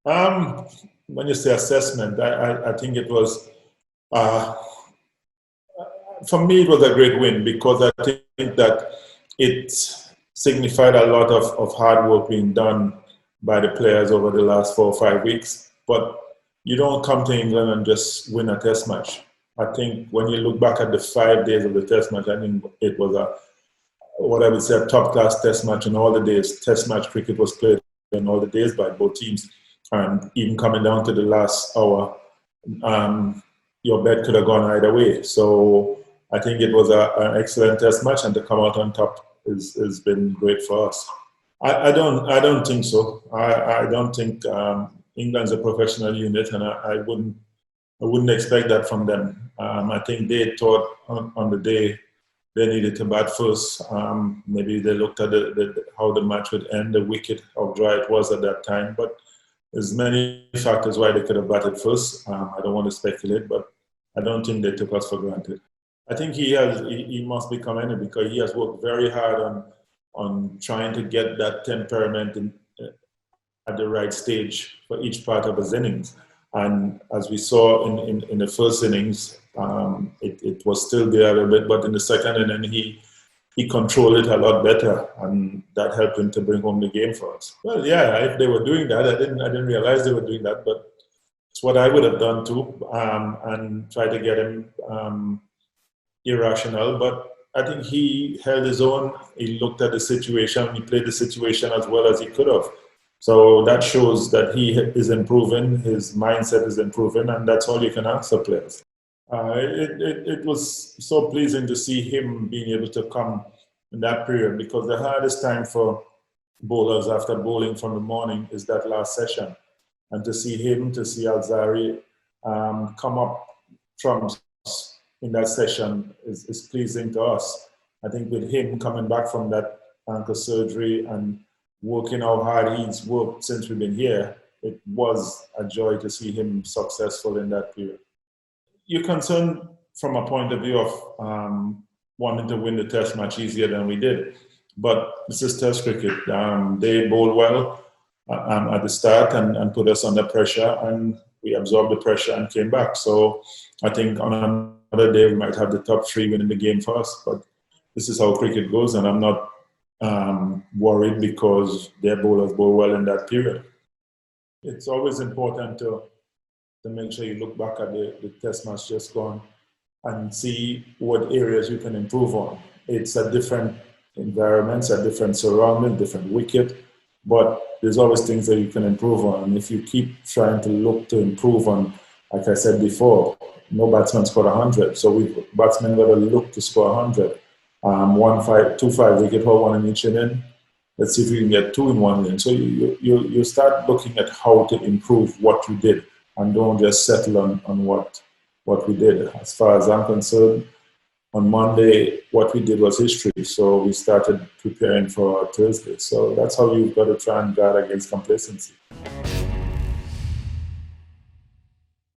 Um, when you say assessment, I think it was, uh, for me, it was a great win because I think that it signified a lot of hard work being done by the players over the last 4 or 5 weeks. But you don't come to England and just win a test match. I think when you look back at the 5 days of the test match, I think it was what I would say a top class test match in all the days. Test match cricket was played in all the days by both teams. And even coming down to the last hour, um, your bet could have gone either way. So I think it was an excellent test match, and to come out on top has been great for us. I don't think so. I don't think England's a professional unit, and I wouldn't expect that from them. I think they thought on the day they needed to bat first. Maybe they looked at how the match would end, the wicket, how dry it was at that time. But there's many factors why they could have batted first. I don't want to speculate, but I don't think they took us for granted. I think he must be commended because he has worked very hard on trying to get that temperament at the right stage for each part of his innings. And as we saw in the first innings, it was still there a little bit, but in the second inning, he controlled it a lot better, and that helped him to bring home the game for us. Well, yeah, if they were doing that, I didn't realize they were doing that, but it's what I would have done too, and try to get him irrational. But I think he held his own. He looked at the situation. He played the situation as well as he could have. So that shows that he is improving, his mindset is improving, and that's all you can ask of players. It was so pleasing to see him being able to come in that period because the hardest time for bowlers after bowling from the morning is that last session. And to see him, to see Alzari come up trumps in that session is pleasing to us. I think with him coming back from that ankle surgery and working how hard he's worked since we've been here, it was a joy to see him successful in that period. You're concerned from a point of view of wanting to win the test match easier than we did. But this is test cricket. They bowled well at the start and put us under pressure, and we absorbed the pressure and came back. So I think on another day we might have the top three winning the game for us. But this is how cricket goes, and I'm not worried because their bowlers bowl well in that period. It's always important to make sure you look back at the test match just gone and see what areas you can improve on. It's a different environment, it's a different surrounding, different wicket, but there's always things that you can improve on. And if you keep trying to look to improve on, like I said before, no batsman scored 100, so batsmen got to look to score 100. 2-5 wicket haul, one in each inning. Let's see if we can get two in one inning. So you start looking at how to improve what you did, and don't just settle on what we did. As far as I'm concerned, on Monday, what we did was history. So we started preparing for Thursday. So that's how you've got to try and guard against complacency.